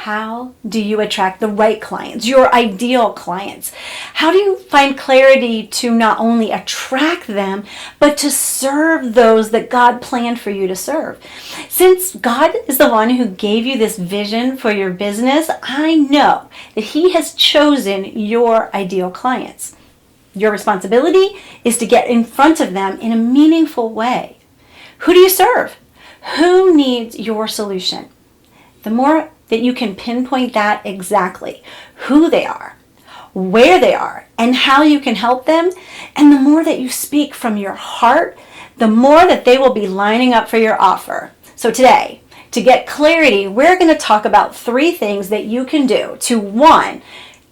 How do you attract the right clients, your ideal clients? How do you find clarity to not only attract them, but to serve those that God planned for you to serve? Since God is the one who gave you this vision for your business, I know that He has chosen your ideal clients. Your responsibility is to get in front of them in a meaningful way. Who do you serve? Who needs your solution? The more that you can pinpoint that exactly, who they are, where they are, and how you can help them, and the more that you speak from your heart, the more that they will be lining up for your offer. So today, to get clarity, we're going to talk about 3 things that you can do to, 1,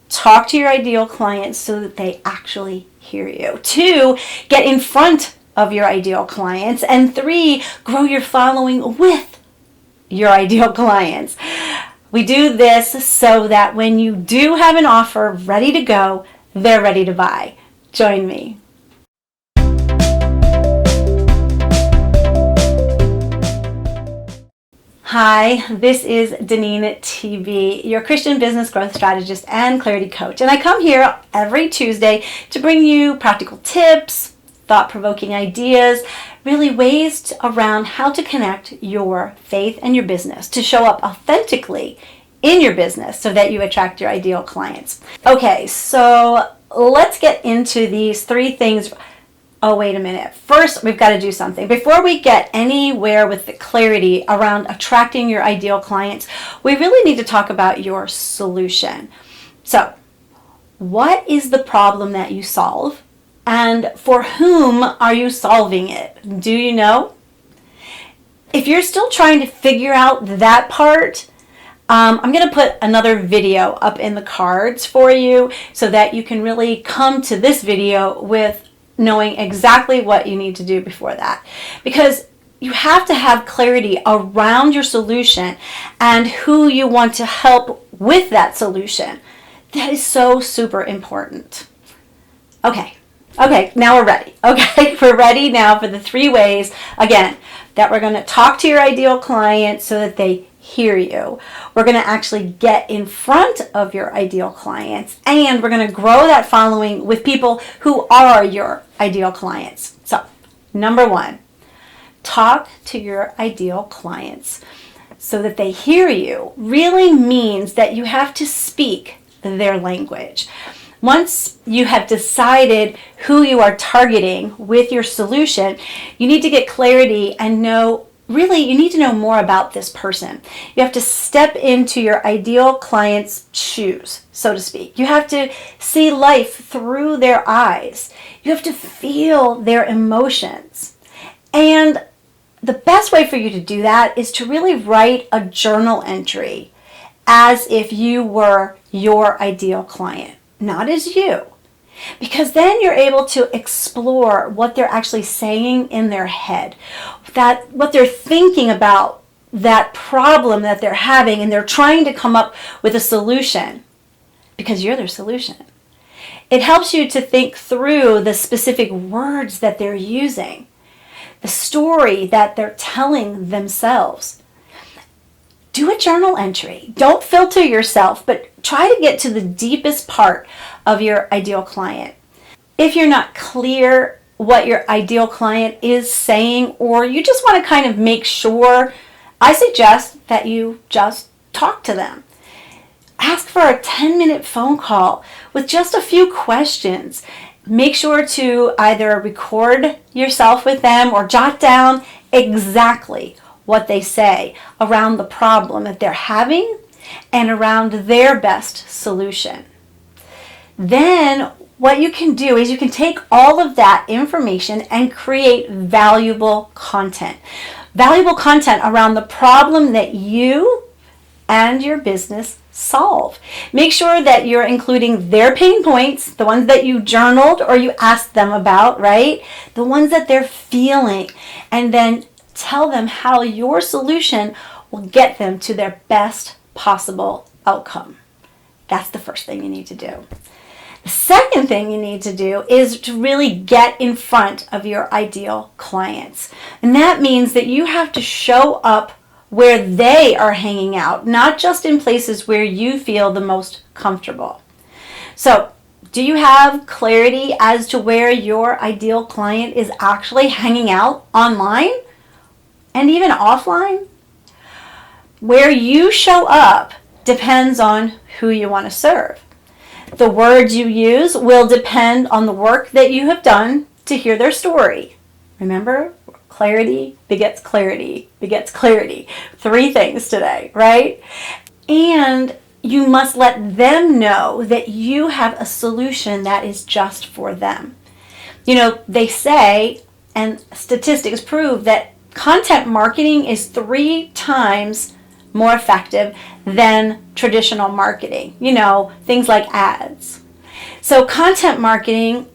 talk to your ideal clients so that they actually hear you. 2, get in front of your ideal clients. And 3, grow your following with your ideal clients. We do this so that when you do have an offer ready to go, they're ready to buy. Join me. Hi, this is DeneenTB, your Christian business growth strategist and clarity coach. And I come here every Tuesday to bring you practical tips, thought-provoking ideas, really ways around how to connect your faith and your business to show up authentically in your business so that you attract your ideal clients. Okay, so let's get into these 3 things. Oh, wait a minute. First, we've got to do something. Before we get anywhere with the clarity around attracting your ideal clients, we really need to talk about your solution. So, what is the problem that you solve? And for whom are you solving it? Do you know? If you're still trying to figure out that part, I'm going to put another video up in the cards for you so that you can really come to this video with knowing exactly what you need to do before that. Because you have to have clarity around your solution and who you want to help with that solution. That is so super important. Okay, now we're ready. Okay, we're ready now for the 3 ways, again, that we're going to talk to your ideal client so that they hear you. We're going to actually get in front of your ideal clients, and we're going to grow that following with people who are your ideal clients. So, number 1, talk to your ideal clients so that they hear you really means that you have to speak their language. Once you have decided who you are targeting with your solution, you need to get clarity and know, really, you need to know more about this person. You have to step into your ideal client's shoes, so to speak. You have to see life through their eyes. You have to feel their emotions. And the best way for you to do that is to really write a journal entry as if you were your ideal client. Not as you, because then you're able to explore what they're actually saying in their head, that what they're thinking about that problem that they're having, and they're trying to come up with a solution because you're their solution. It helps you to think through the specific words that they're using, the story that they're telling themselves. Do a journal entry. Don't filter yourself, but try to get to the deepest part of your ideal client. If you're not clear what your ideal client is saying, or you just want to kind of make sure, I suggest that you just talk to them. Ask for a 10-minute phone call with just a few questions. Make sure to either record yourself with them or jot down exactly what they say around the problem that they're having and around their best solution. Then what you can do is you can take all of that information and create valuable content. Valuable content around the problem that you and your business solve. Make sure that you're including their pain points, the ones that you journaled or you asked them about, right? The ones that they're feeling, and then tell them how your solution will get them to their best possible outcome. That's the first thing you need to do. The second thing you need to do is to really get in front of your ideal clients. And that means that you have to show up where they are hanging out, not just in places where you feel the most comfortable. So, do you have clarity as to where your ideal client is actually hanging out online and even offline? Where you show up depends on who you want to serve. The words you use will depend on the work that you have done to hear their story. Remember, clarity begets clarity begets clarity. 3 things today, right? And you must let them know that you have a solution that is just for them. You know, they say, and statistics prove, that content marketing is 3 times more effective than traditional marketing. You know, things like ads. So content marketing,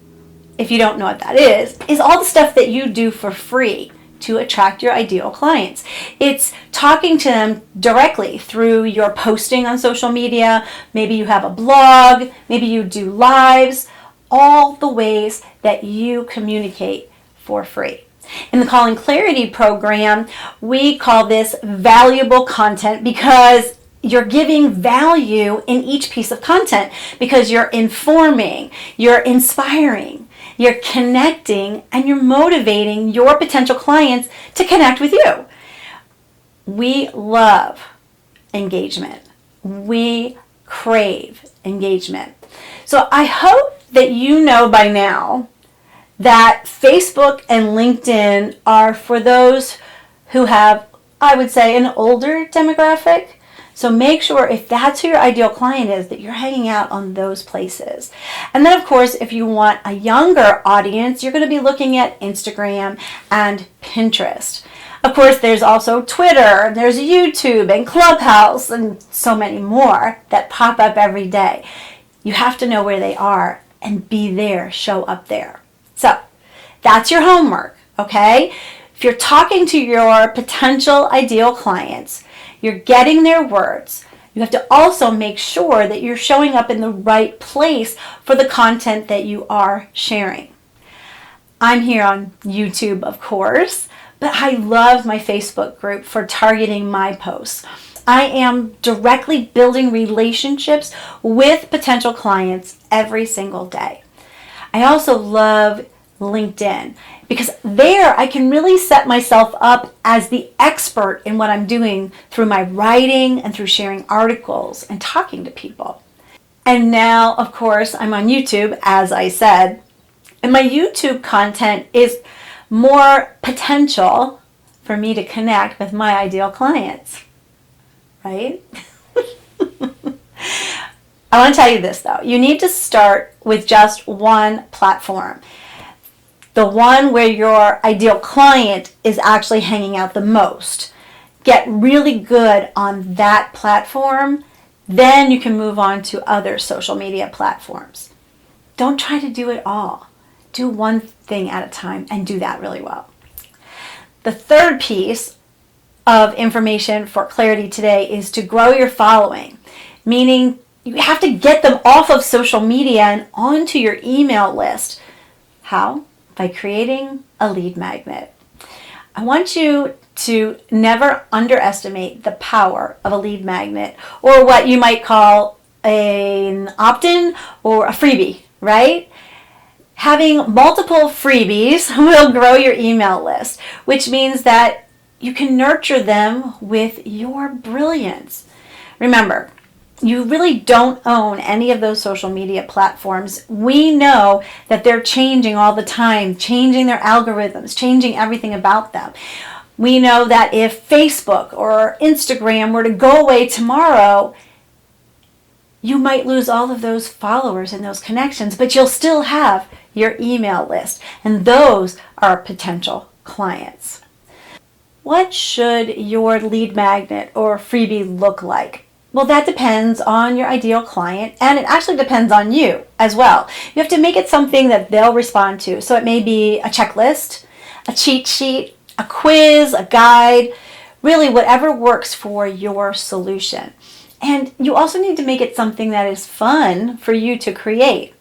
if you don't know what that is all the stuff that you do for free to attract your ideal clients. It's talking to them directly through your posting on social media. Maybe you have a blog, maybe you do lives, all the ways that you communicate for free. In the Calling Clarity program, we call this valuable content because you're giving value in each piece of content, because you're informing, you're inspiring, you're connecting, and you're motivating your potential clients to connect with you. We love engagement. We crave engagement. So I hope that you know by now that Facebook and LinkedIn are for those who have, I would say, an older demographic. So make sure, if that's who your ideal client is, that you're hanging out on those places. And then, of course, if you want a younger audience, you're going to be looking at Instagram and Pinterest. Of course, there's also Twitter, there's YouTube and Clubhouse and so many more that pop up every day. You have to know where they are and be there, show up there. So that's your homework, okay? If you're talking to your potential ideal clients, you're getting their words. You have to also make sure that you're showing up in the right place for the content that you are sharing. I'm here on YouTube, of course, but I love my Facebook group for targeting my posts. I am directly building relationships with potential clients every single day. I also love LinkedIn, because there I can really set myself up as the expert in what I'm doing through my writing and through sharing articles and talking to people. And now, of course, I'm on YouTube, as I said, and my YouTube content is more potential for me to connect with my ideal clients, right? I want to tell you this, though. You need to start with just one platform. The one where your ideal client is actually hanging out the most. Get really good on that platform, then you can move on to other social media platforms. Don't try to do it all. Do one thing at a time and do that really well. The third piece of information for clarity today is to grow your following, meaning you have to get them off of social media and onto your email list. How? By creating a lead magnet. I want you to never underestimate the power of a lead magnet, or what you might call an opt-in or a freebie, right? Having multiple freebies will grow your email list, which means that you can nurture them with your brilliance. Remember, you really don't own any of those social media platforms. We know that they're changing all the time, changing their algorithms, changing everything about them. We know that if Facebook or Instagram were to go away tomorrow, you might lose all of those followers and those connections, but you'll still have your email list, and those are potential clients. What should your lead magnet or freebie look like? Well, that depends on your ideal client, and it actually depends on you as well. You have to make it something that they'll respond to. So it may be a checklist, a cheat sheet, a quiz, a guide, really whatever works for your solution. And you also need to make it something that is fun for you to create.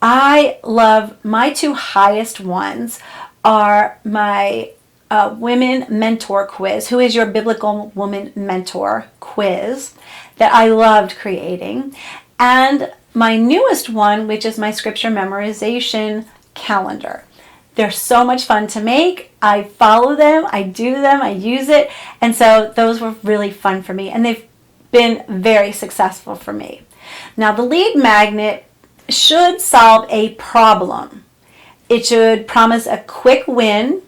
I love my 2 highest ones are my Women Mentor Quiz, Who is Your Biblical Woman Mentor quiz that I loved creating, and my newest one, which is my scripture memorization calendar. They're so much fun to make. I follow them, I do them, I use it, and so those were really fun for me, and they've been very successful for me. Now, the lead magnet should solve a problem. It should promise a quick win,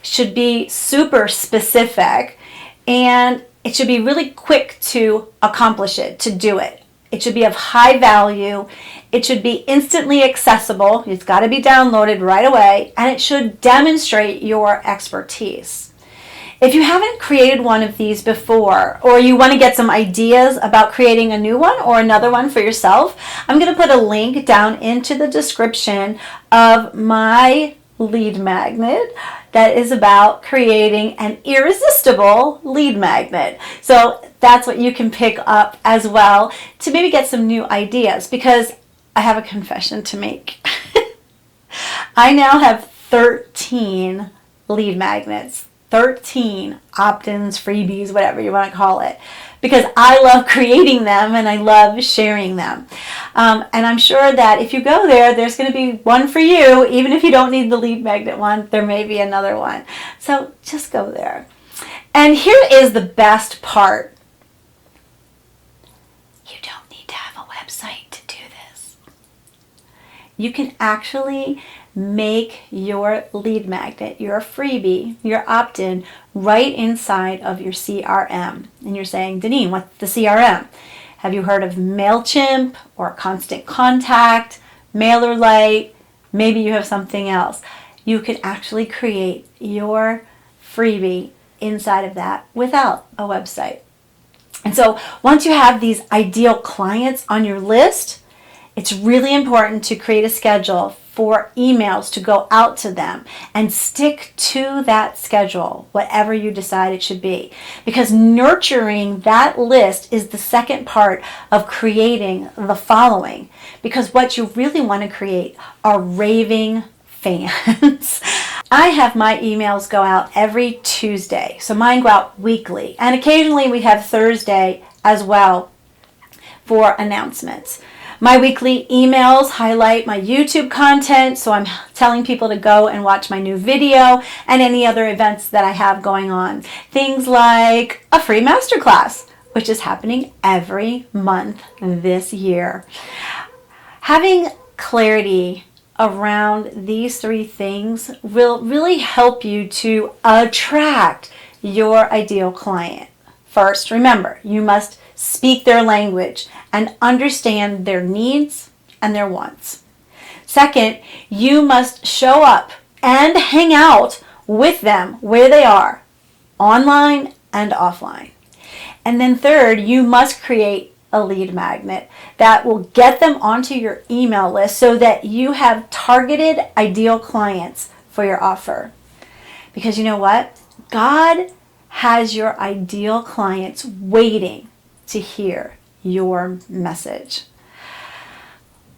should be super specific, and it should be really quick to accomplish it, to do it. It should be of high value. It should be instantly accessible. It's got to be downloaded right away, and it should demonstrate your expertise. If you haven't created one of these before, or you want to get some ideas about creating a new one or another one for yourself, I'm going to put a link down into the description of my lead magnet that is about creating an irresistible lead magnet. So that's what you can pick up as well to maybe get some new ideas, because I have a confession to make. I now have 13 lead magnets, 13 opt-ins, freebies, whatever you want to call it, because I love creating them and I love sharing them. And I'm sure that if you go there, there's going to be one for you. Even if you don't need the lead magnet one, there may be another one. So just go there. And here is the best part. You don't need to have a website to do this. You can actually make your lead magnet, your freebie, your opt-in right inside of your CRM. And you're saying, Deneen, what's the CRM? Have you heard of MailChimp or Constant Contact, MailerLite? Maybe you have something else. You can actually create your freebie inside of that without a website. And so once you have these ideal clients on your list, it's really important to create a schedule for emails to go out to them and stick to that schedule, whatever you decide it should be. Because nurturing that list is the second part of creating the following. Because what you really want to create are raving fans. I have my emails go out every Tuesday, so mine go out weekly. And occasionally we have Thursday as well for announcements. My weekly emails highlight my YouTube content, so I'm telling people to go and watch my new video and any other events that I have going on. Things like a free masterclass, which is happening every month this year. Having clarity around these three things will really help you to attract your ideal client. First, remember, you must speak their language and understand their needs and their wants. Second, you must show up and hang out with them where they are, online and offline. And then third, you must create a lead magnet that will get them onto your email list so that you have targeted ideal clients for your offer. Because you know what? God has your ideal clients waiting to hear your message.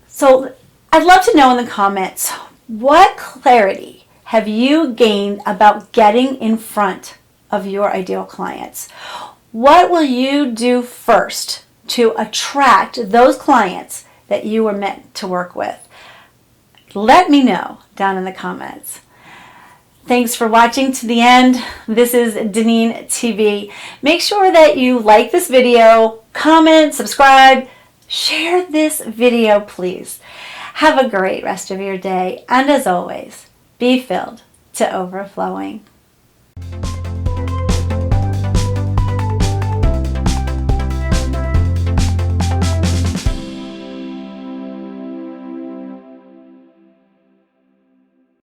So I'd love to know in the comments, what clarity have you gained about getting in front of your ideal clients? What will you do first to attract those clients that you were meant to work with? Let me know down in the comments. Thanks for watching to the end. This is DeneenTB. Make sure that you like this video, comment, subscribe, share this video, please. Have a great rest of your day, and as always, be filled to overflowing.